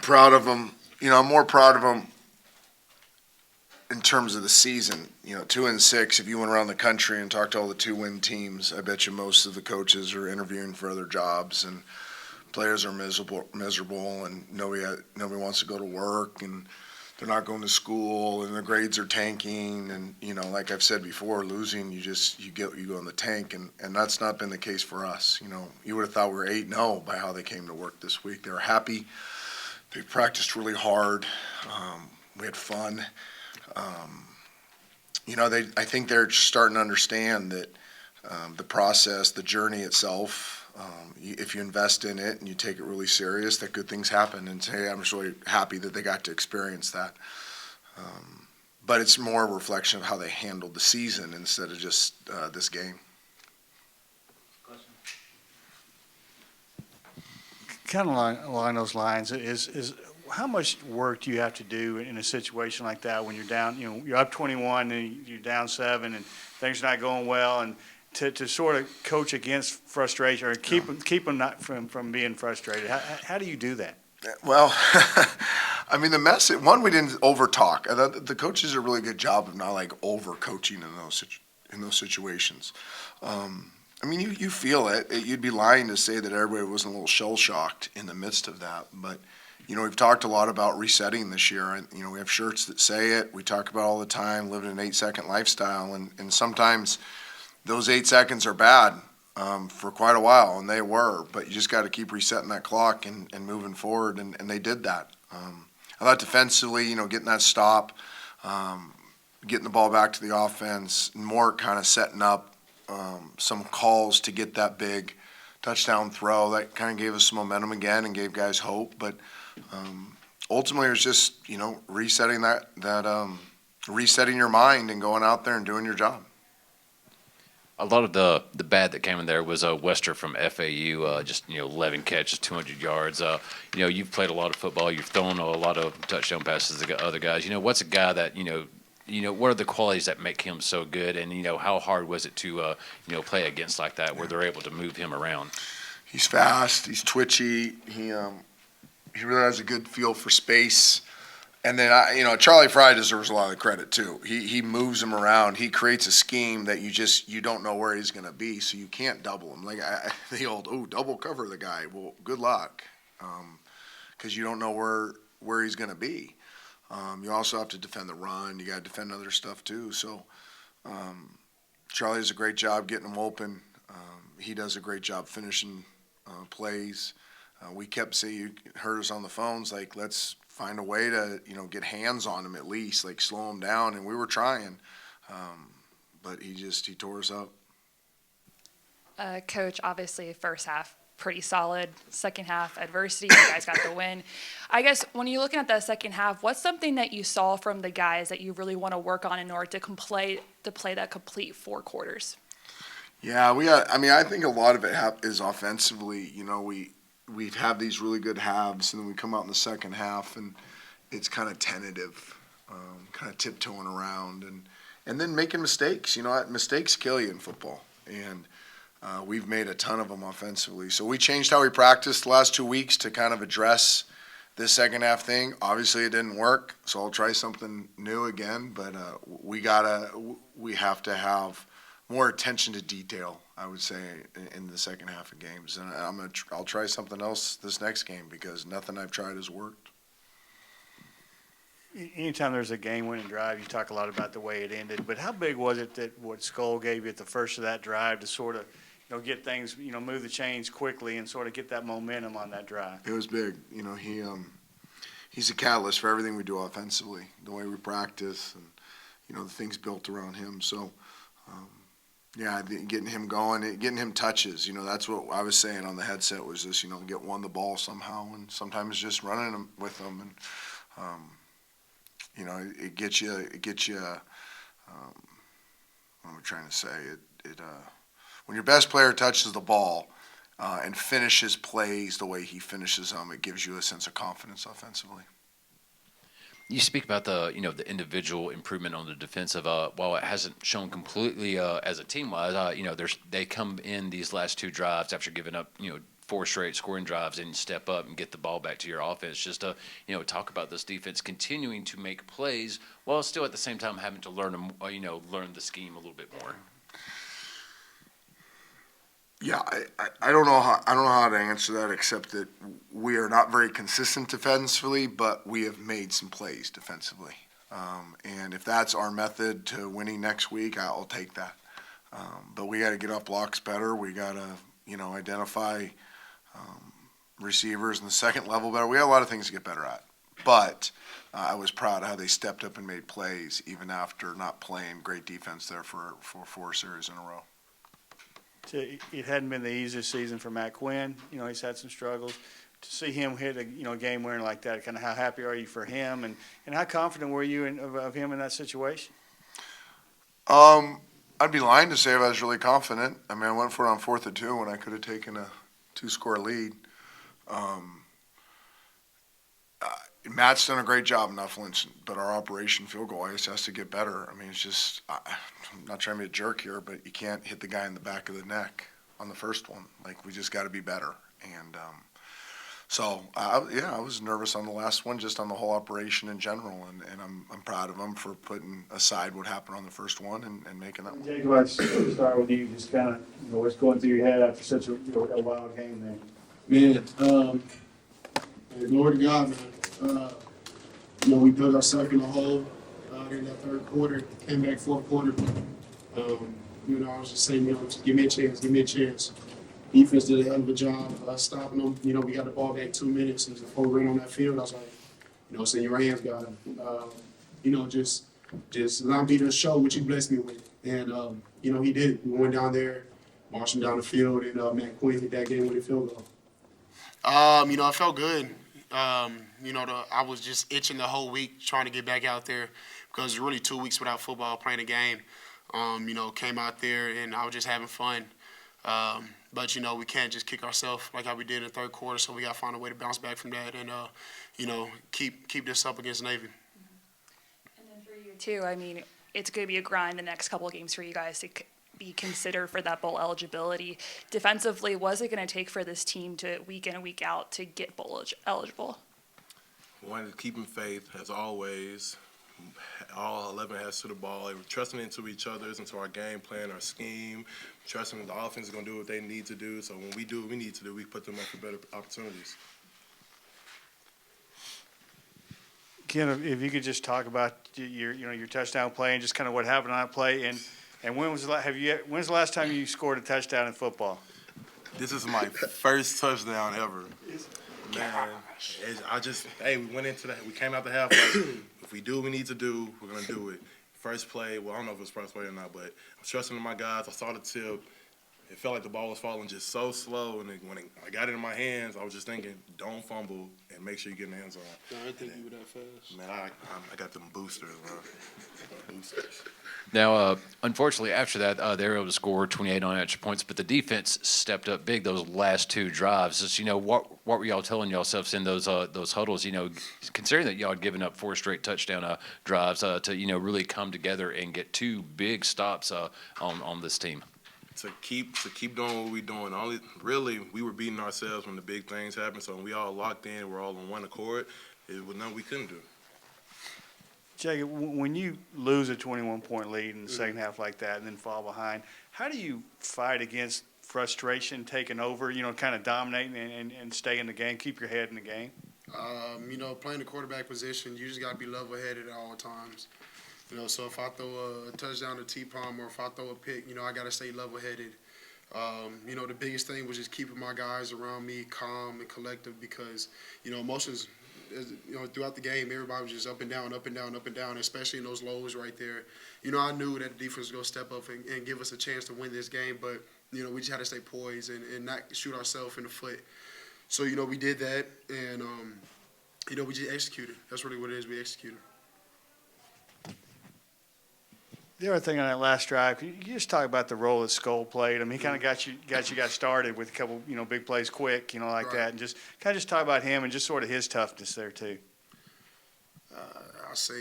proud of them. I'm more proud of them in terms of the season. 2-6. If you went around the country and talked to all the 2-win teams, I bet you most of the coaches are interviewing for other jobs, and players are miserable, and nobody wants to go to work, and they're not going to school, and their grades are tanking, and like I've said before, losing you go in the tank, and that's not been the case for us. You would have thought we were 8-0 by how they came to work this week. They were happy. They practiced really hard. We had fun. I think they're starting to understand that the process, the journey itself. If you invest in it and you take it really serious, that good things happen. And today I'm just really happy that they got to experience that. But it's more a reflection of how they handled the season instead of just this game. Kind of along those lines, is how much work do you have to do in a situation like that when you're down, you're up 21 and you're down 7 and things are not going well, and to sort of coach against frustration or keep them not from being frustrated? How do you do that? Well, I mean, we didn't over talk. The coaches did a really good job of not like over coaching in those situations. I mean, you feel it. You'd be lying to say that everybody wasn't a little shell shocked in the midst of that. But we've talked a lot about resetting this year, and we have shirts that say it. We talk about all the time living an 8-second lifestyle, and sometimes those 8 seconds are bad for quite a while, and they were. But you just got to keep resetting that clock and moving forward, and they did that. I thought defensively, getting that stop, getting the ball back to the offense, more kind of setting up some calls to get that big touchdown throw. That kind of gave us some momentum again and gave guys hope. But ultimately, it was just resetting resetting your mind and going out there and doing your job. A lot of the bad that came in there was Wester from FAU, just 11 catches, 200 yards. You've played a lot of football. You've thrown a lot of touchdown passes to other guys. What's a guy that what are the qualities that make him so good? And how hard was it to play against like that, where they're able to move him around? He's fast. He's twitchy. He really has a good feel for space. And then Charlie Fry deserves a lot of the credit too. He moves him around. He creates a scheme that you don't know where he's going to be, so you can't double him. Like the old double cover the guy. Well, good luck, because you don't know where he's going to be. You also have to defend the run. You got to defend other stuff too. So Charlie does a great job getting him open. He does a great job finishing plays. We kept saying, you heard us on the phones, like, let's find a way to, get hands on him at least, like slow him down. And we were trying, but he tore us up. Coach, obviously first half pretty solid. Second half adversity, you guys got the win. I guess when you're looking at that second half, what's something that you saw from the guys that you really want to work on in order to play that complete 4 quarters? Yeah, I think a lot of it is offensively. We have these really good halves, and then we come out in the second half, and it's kind of tentative, kind of tiptoeing around, and then making mistakes. Mistakes kill you in football, and we've made a ton of them offensively. So we changed how we practiced the last 2 weeks to kind of address this second half thing. Obviously, it didn't work, so I'll try something new again. But we have to have more attention to detail, I would say, in the second half of games. And I'll try something else this next game, because nothing I've tried has worked. Anytime there's a game-winning drive, you talk a lot about the way it ended. But how big was it that what Skull gave you at the first of that drive to sort of, get things, move the chains quickly and sort of get that momentum on that drive? It was big. He's a catalyst for everything we do offensively, the way we practice, and the things built around him. So. Getting him going, getting him touches. That's what I was saying on the headset was just, get one the ball somehow, and sometimes just running with them, and it gets you. What am I trying to say? When your best player touches the ball and finishes plays the way he finishes them, it gives you a sense of confidence offensively. You speak about the individual improvement on the defensive. While it hasn't shown completely as a team wise, they come in these last 2 drives after giving up 4 straight scoring drives and step up and get the ball back to your offense. Just to, talk about this defense continuing to make plays while still at the same time having to learn the scheme a little bit more. Yeah, I don't know how to answer that except that we are not very consistent defensively, but we have made some plays defensively. And if that's our method to winning next week, I'll take that. But we got to get off blocks better. We got to, identify receivers in the second level better. We have a lot of things to get better at. But I was proud of how they stepped up and made plays even after not playing great defense there for 4 series in a row. So it hadn't been the easiest season for Matt Quinn. He's had some struggles. To see him hit a game winner like that, kind of how happy are you for him, and how confident were you of him in that situation? I'd be lying to say I was really confident. I mean, I went for it on 4th and 2 when I could have taken a 2-score lead. Matt's done a great job not flinching, but our operation field goal ice has to get better. I mean, it's just, I'm not trying to be a jerk here, but you can't hit the guy in the back of the neck on the first one. Like, we just got to be better. And I was nervous on the last one, just on the whole operation in general, and I'm proud of him for putting aside what happened on the first one and making that one. Jacob, let's start with you. Just kind of, what's going through your head after such a wild game there? Man, glory to God, man. We dug ourselves in a hole in that third quarter, came back fourth quarter. I was just saying, just give me a chance. Defense did a hell of a job stopping them. We got the ball back 2 minutes, and before we ran on that field, I was like, it's in your hands, God. Just allow me to show what you blessed me with. And, he did it. We went down there, marched him down the field, and Matt Quinn hit that game with a field goal. I felt good. I was just itching the whole week trying to get back out there because really 2 weeks without football, playing a game. Came out there and I was just having fun. But, we can't just kick ourselves like how we did in the third quarter, so we got to find a way to bounce back from that and, keep this up against Navy. And then for you, too, I mean, it's going to be a grind the next couple of games for you guys to be considered for that bowl eligibility. Defensively, what's it going to take for this team to week in and week out to get bowl eligible? One is keeping faith, as always. All 11 has to the ball. They were trusting into each other, into our game plan, our scheme, trusting that the offense is going to do what they need to do. So when we do what we need to do, we put them up for better opportunities. Ken, if you could just talk about your touchdown play and just kind of what happened on that play, and when's the last time you scored a touchdown in football? This is my first touchdown ever. Man, we went into that. We came out the half. If we do what we need to do, we're going to do it. First play, well, I don't know if it was first play or not, but I'm trusting in my guys. I saw the tip. It felt like the ball was falling just so slow, and when I got it in my hands, I was just thinking, don't fumble and make sure you get in the end zone. I didn't think you were that fast. Man, I got them boosters, bro. Boosters. Now, unfortunately, after that, they were able to score 28 on extra points, but the defense stepped up big those last 2 drives. Just, what were y'all telling yourselves in those huddles? Considering that y'all had given up 4 straight touchdown drives to really come together and get 2 big stops on this team. To keep doing what we're doing. We were beating ourselves when the big things happened. So when we all locked in, we're all on one accord. It was nothing we couldn't do. Jacob, when you lose a 21-point lead in the second half like that and then fall behind, how do you fight against frustration taking over, kind of dominating and stay in the game, keep your head in the game? Playing the quarterback position, you just got to be level-headed at all times. So if I throw a touchdown to T-Palm or if I throw a pick, I got to stay level-headed. The biggest thing was just keeping my guys around me calm and collective because, emotions, throughout the game, everybody was just up and down, up and down, up and down, especially in those lows right there. I knew that the defense was going to step up and give us a chance to win this game, but, we just had to stay poised and not shoot ourselves in the foot. So, we did that, and, we just executed. That's really what it is. We executed. The other thing on that last drive, can you just talk about the role that Skoll played? I mean, he kind of got you started with a couple, big plays quick, like that, and just kind of just talk about him and just sort of his toughness there too. I say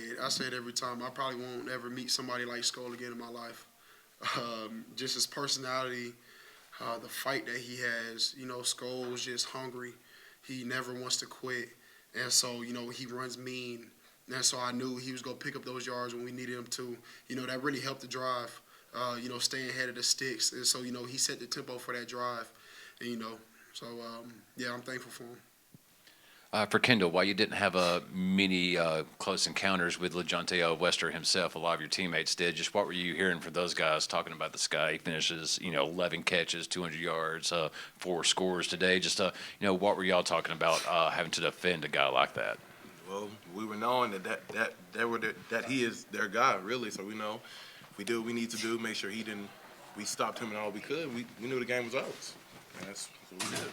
it every time. I probably won't ever meet somebody like Skoll again in my life. Just his personality, the fight that he has. You know, Skole's just hungry. He never wants to quit. And so, you know, he runs mean. And so I knew he was going to pick up those yards when we needed him to. You know, that really helped the drive, you know, staying ahead of the sticks. And so, you know, he set the tempo for that drive. And, you know, so, yeah, I'm thankful for him. For Kendall, while you didn't have many close encounters with LeJounte Wester himself, a lot of your teammates did. Just what were you hearing from those guys talking about this guy? He finishes, 11 catches, 200 yards, 4 scores today. Just, what were y'all talking about having to defend a guy like that? Well, we were knowing that he is their guy, really. So we know if we do what we need to do, make sure we stopped him and all we could. We knew the game was ours, and that's what we did.